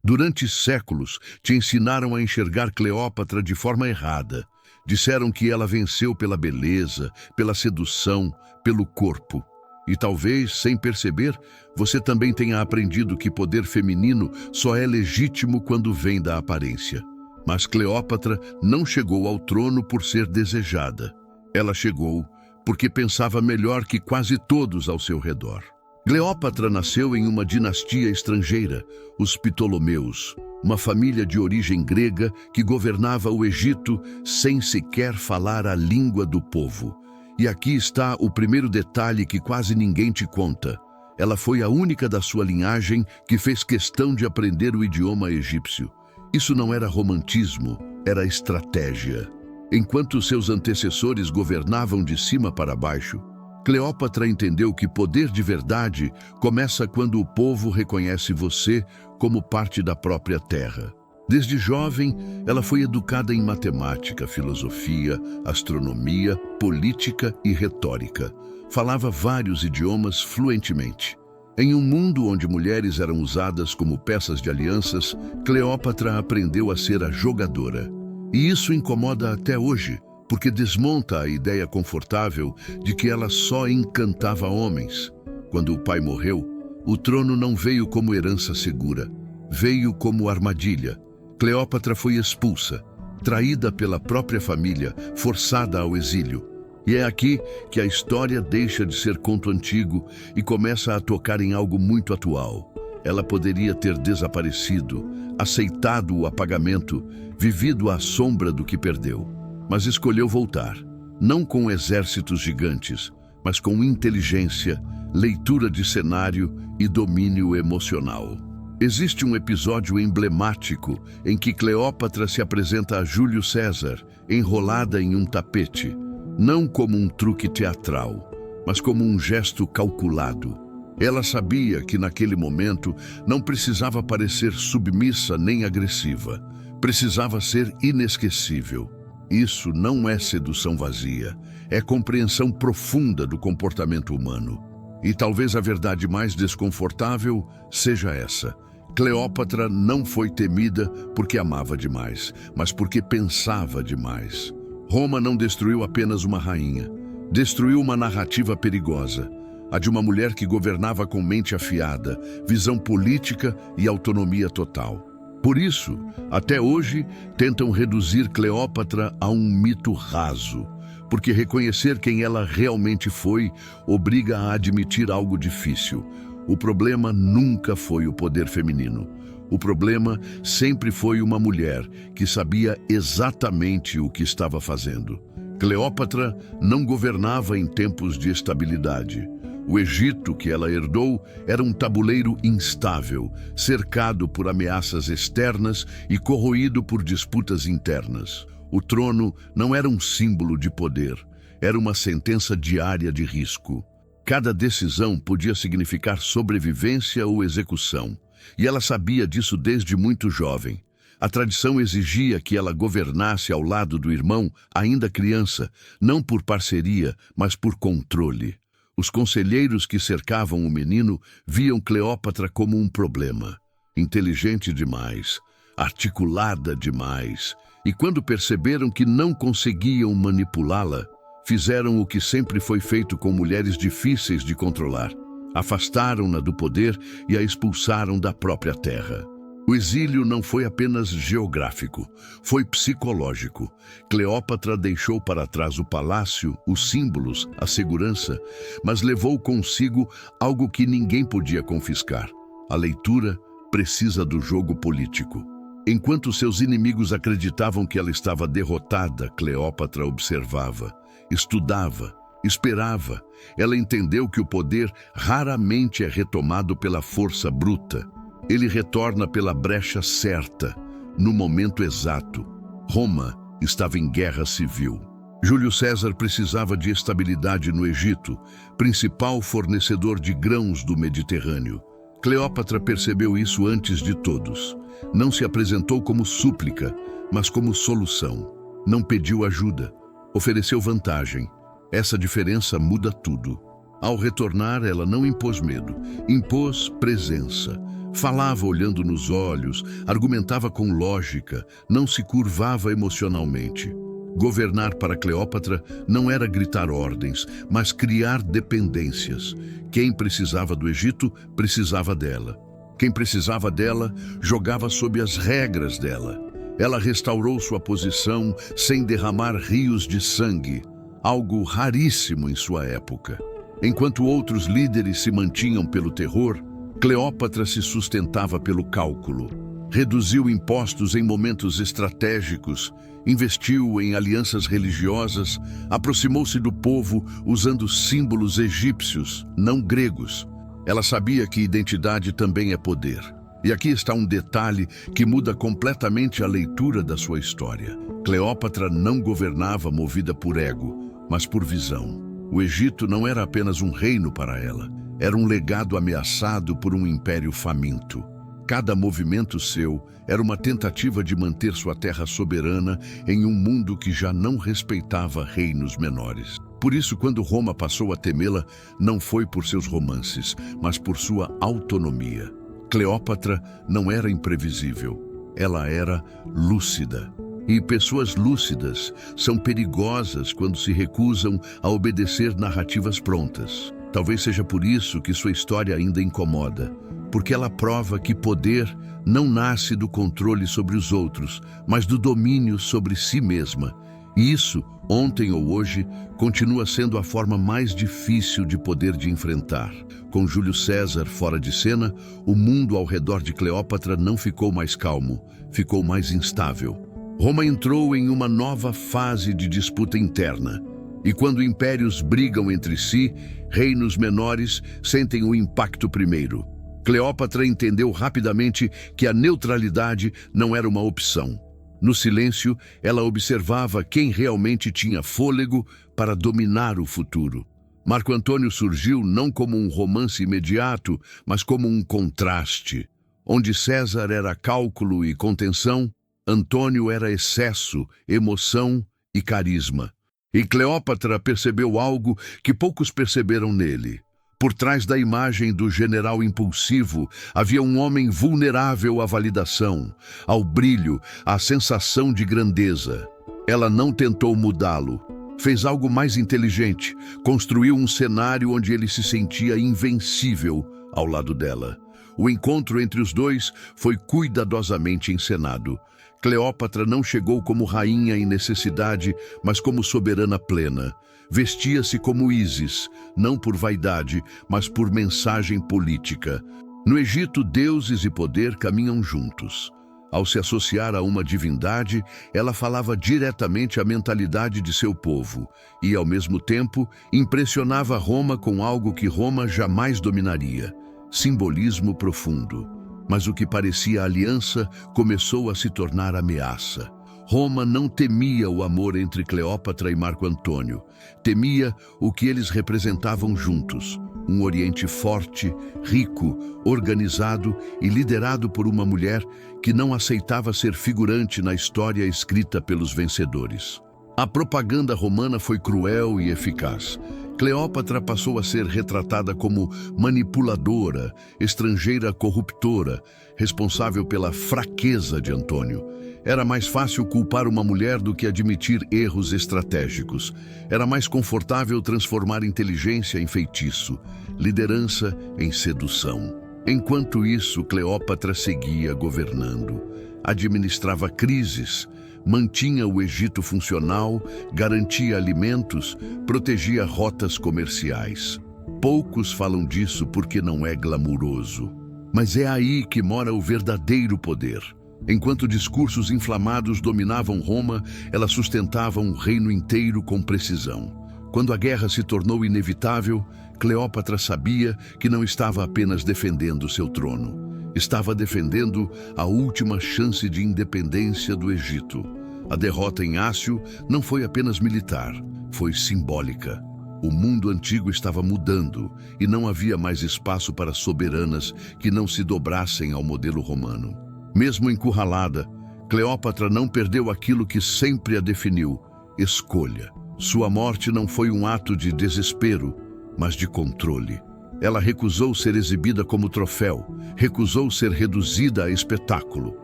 Durante séculos, te ensinaram a enxergar Cleópatra de forma errada. Disseram que ela venceu pela beleza, pela sedução, pelo corpo. E talvez, sem perceber, você também tenha aprendido que poder feminino só é legítimo quando vem da aparência. Mas Cleópatra não chegou ao trono por ser desejada. Ela chegou porque pensava melhor que quase todos ao seu redor. Cleópatra nasceu em uma dinastia estrangeira, os Ptolomeus, uma família de origem grega que governava o Egito sem sequer falar a língua do povo. E aqui está o primeiro detalhe que quase ninguém te conta. Ela foi a única da sua linhagem que fez questão de aprender o idioma egípcio. Isso não era romantismo, era estratégia. Enquanto seus antecessores governavam de cima para baixo, Cleópatra entendeu que poder de verdade começa quando o povo reconhece você como parte da própria terra. Desde jovem, ela foi educada em matemática, filosofia, astronomia, política e retórica. Falava vários idiomas fluentemente. Em um mundo onde mulheres eram usadas como peças de alianças, Cleópatra aprendeu a ser a jogadora. E isso incomoda até hoje, porque desmonta a ideia confortável de que ela só encantava homens. Quando o pai morreu, o trono não veio como herança segura, veio como armadilha. Cleópatra foi expulsa, traída pela própria família, forçada ao exílio. E é aqui que a história deixa de ser conto antigo e começa a tocar em algo muito atual. Ela poderia ter desaparecido, aceitado o apagamento, vivido à sombra do que perdeu. Mas escolheu voltar, não com exércitos gigantes, mas com inteligência, leitura de cenário e domínio emocional. Existe um episódio emblemático em que Cleópatra se apresenta a Júlio César, enrolada em um tapete, não como um truque teatral, mas como um gesto calculado. Ela sabia que naquele momento não precisava parecer submissa nem agressiva, precisava ser inesquecível. Isso não é sedução vazia, é compreensão profunda do comportamento humano. E talvez a verdade mais desconfortável seja essa. Cleópatra não foi temida porque amava demais, mas porque pensava demais. Roma não destruiu apenas uma rainha, destruiu uma narrativa perigosa, a de uma mulher que governava com mente afiada, visão política e autonomia total. Por isso, até hoje, tentam reduzir Cleópatra a um mito raso, porque reconhecer quem ela realmente foi obriga a admitir algo difícil. O problema nunca foi o poder feminino. O problema sempre foi uma mulher que sabia exatamente o que estava fazendo. Cleópatra não governava em tempos de estabilidade. O Egito que ela herdou era um tabuleiro instável, cercado por ameaças externas e corroído por disputas internas. O trono não era um símbolo de poder, era uma sentença diária de risco. Cada decisão podia significar sobrevivência ou execução, e ela sabia disso desde muito jovem. A tradição exigia que ela governasse ao lado do irmão, ainda criança, não por parceria, mas por controle. Os conselheiros que cercavam o menino viam Cleópatra como um problema. Inteligente demais, articulada demais, e quando perceberam que não conseguiam manipulá-la, fizeram o que sempre foi feito com mulheres difíceis de controlar. Afastaram-na do poder e a expulsaram da própria terra. O exílio não foi apenas geográfico, foi psicológico. Cleópatra deixou para trás o palácio, os símbolos, a segurança, mas levou consigo algo que ninguém podia confiscar. A leitura precisa do jogo político. Enquanto seus inimigos acreditavam que ela estava derrotada, Cleópatra observava, estudava, esperava. Ela entendeu que o poder raramente é retomado pela força bruta. Ele retorna pela brecha certa, no momento exato. Roma estava em guerra civil. Júlio César precisava de estabilidade no Egito, principal fornecedor de grãos do Mediterrâneo. Cleópatra percebeu isso antes de todos. Não se apresentou como súplica, mas como solução. Não pediu ajuda, ofereceu vantagem. Essa diferença muda tudo. Ao retornar, ela não impôs medo, impôs presença. Falava olhando nos olhos, argumentava com lógica, não se curvava emocionalmente. Governar para Cleópatra não era gritar ordens, mas criar dependências. Quem precisava do Egito, precisava dela. Quem precisava dela, jogava sob as regras dela. Ela restaurou sua posição sem derramar rios de sangue, algo raríssimo em sua época. Enquanto outros líderes se mantinham pelo terror, Cleópatra se sustentava pelo cálculo. Reduziu impostos em momentos estratégicos, investiu em alianças religiosas, aproximou-se do povo usando símbolos egípcios, não gregos. Ela sabia que identidade também é poder. E aqui está um detalhe que muda completamente a leitura da sua história. Cleópatra não governava movida por ego, mas por visão. O Egito não era apenas um reino para ela, era um legado ameaçado por um império faminto. Cada movimento seu era uma tentativa de manter sua terra soberana em um mundo que já não respeitava reinos menores. Por isso, quando Roma passou a temê-la, não foi por seus romances, mas por sua autonomia. Cleópatra não era imprevisível, ela era lúcida. E pessoas lúcidas são perigosas quando se recusam a obedecer narrativas prontas. Talvez seja por isso que sua história ainda incomoda, porque ela prova que poder não nasce do controle sobre os outros, mas do domínio sobre si mesma. E isso, ontem ou hoje, continua sendo a forma mais difícil de poder de enfrentar. Com Júlio César fora de cena, o mundo ao redor de Cleópatra não ficou mais calmo, ficou mais instável. Roma entrou em uma nova fase de disputa interna. E quando impérios brigam entre si, reinos menores sentem o impacto primeiro. Cleópatra entendeu rapidamente que a neutralidade não era uma opção. No silêncio, ela observava quem realmente tinha fôlego para dominar o futuro. Marco Antônio surgiu não como um romance imediato, mas como um contraste. Onde César era cálculo e contenção, Antônio era excesso, emoção e carisma. E Cleópatra percebeu algo que poucos perceberam nele. Por trás da imagem do general impulsivo, havia um homem vulnerável à validação, ao brilho, à sensação de grandeza. Ela não tentou mudá-lo. Fez algo mais inteligente. Construiu um cenário onde ele se sentia invencível ao lado dela. O encontro entre os dois foi cuidadosamente encenado. Cleópatra não chegou como rainha em necessidade, mas como soberana plena. Vestia-se como Ísis, não por vaidade, mas por mensagem política. No Egito, deuses e poder caminham juntos. Ao se associar a uma divindade, ela falava diretamente à mentalidade de seu povo e, ao mesmo tempo, impressionava Roma com algo que Roma jamais dominaria: simbolismo profundo. Mas o que parecia aliança começou a se tornar ameaça. Roma não temia o amor entre Cleópatra e Marco Antônio. Temia o que eles representavam juntos: um Oriente forte, rico, organizado e liderado por uma mulher que não aceitava ser figurante na história escrita pelos vencedores. A propaganda romana foi cruel e eficaz. Cleópatra passou a ser retratada como manipuladora, estrangeira corruptora, responsável pela fraqueza de Antônio. Era mais fácil culpar uma mulher do que admitir erros estratégicos. Era mais confortável transformar inteligência em feitiço, liderança em sedução. Enquanto isso, Cleópatra seguia governando. Administrava crises, mantinha o Egito funcional, garantia alimentos, protegia rotas comerciais. Poucos falam disso porque não é glamuroso. Mas é aí que mora o verdadeiro poder. Enquanto discursos inflamados dominavam Roma, ela sustentava um reino inteiro com precisão. Quando a guerra se tornou inevitável, Cleópatra sabia que não estava apenas defendendo seu trono. Estava defendendo a última chance de independência do Egito. A derrota em Ácio não foi apenas militar, foi simbólica. O mundo antigo estava mudando e não havia mais espaço para soberanas que não se dobrassem ao modelo romano. Mesmo encurralada, Cleópatra não perdeu aquilo que sempre a definiu: escolha. Sua morte não foi um ato de desespero, mas de controle. Ela recusou ser exibida como troféu, recusou ser reduzida a espetáculo.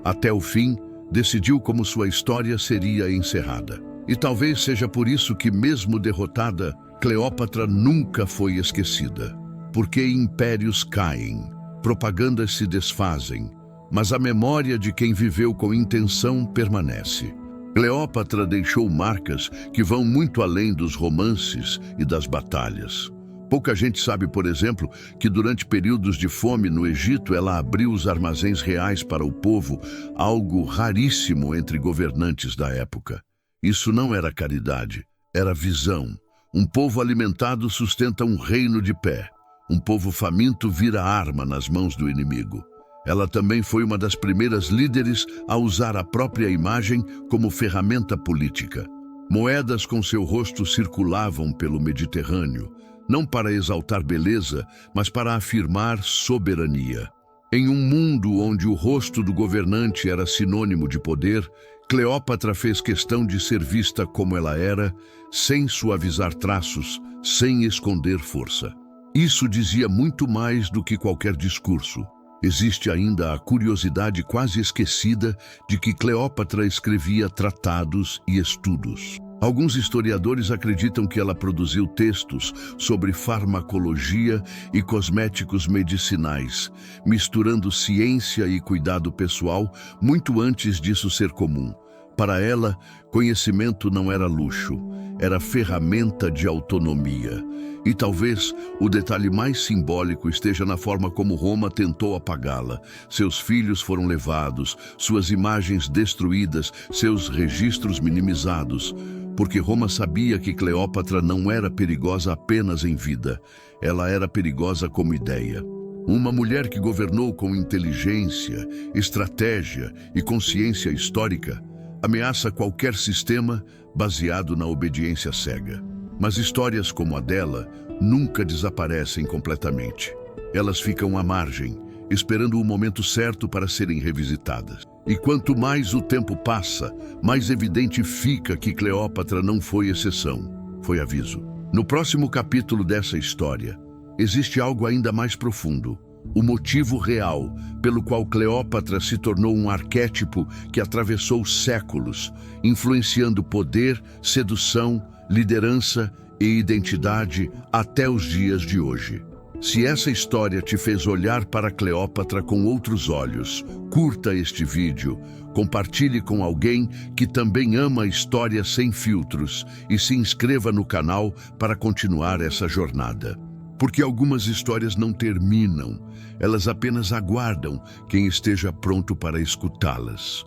Até o fim, decidiu como sua história seria encerrada. E talvez seja por isso que, mesmo derrotada, Cleópatra nunca foi esquecida. Porque impérios caem, propagandas se desfazem, mas a memória de quem viveu com intenção permanece. Cleópatra deixou marcas que vão muito além dos romances e das batalhas. Pouca gente sabe, por exemplo, que durante períodos de fome no Egito ela abriu os armazéns reais para o povo, algo raríssimo entre governantes da época. Isso não era caridade, era visão. Um povo alimentado sustenta um reino de pé. Um povo faminto vira arma nas mãos do inimigo. Ela também foi uma das primeiras líderes a usar a própria imagem como ferramenta política. Moedas com seu rosto circulavam pelo Mediterrâneo, não para exaltar beleza, mas para afirmar soberania. Em um mundo onde o rosto do governante era sinônimo de poder, Cleópatra fez questão de ser vista como ela era, sem suavizar traços, sem esconder força. Isso dizia muito mais do que qualquer discurso. Existe ainda a curiosidade quase esquecida de que Cleópatra escrevia tratados e estudos. Alguns historiadores acreditam que ela produziu textos sobre farmacologia e cosméticos medicinais, misturando ciência e cuidado pessoal muito antes disso ser comum. Para ela, conhecimento não era luxo, era ferramenta de autonomia. E talvez o detalhe mais simbólico esteja na forma como Roma tentou apagá-la. Seus filhos foram levados, suas imagens destruídas, seus registros minimizados. Porque Roma sabia que Cleópatra não era perigosa apenas em vida, ela era perigosa como ideia. Uma mulher que governou com inteligência, estratégia e consciência histórica, ameaça qualquer sistema baseado na obediência cega. Mas histórias como a dela nunca desaparecem completamente. Elas ficam à margem, esperando o momento certo para serem revisitadas. E quanto mais o tempo passa, mais evidente fica que Cleópatra não foi exceção, foi aviso. No próximo capítulo dessa história, existe algo ainda mais profundo. O motivo real pelo qual Cleópatra se tornou um arquétipo que atravessou séculos, influenciando poder, sedução, liderança e identidade até os dias de hoje. Se essa história te fez olhar para Cleópatra com outros olhos, curta este vídeo, compartilhe com alguém que também ama histórias sem filtros e se inscreva no canal para continuar essa jornada. Porque algumas histórias não terminam, elas apenas aguardam quem esteja pronto para escutá-las.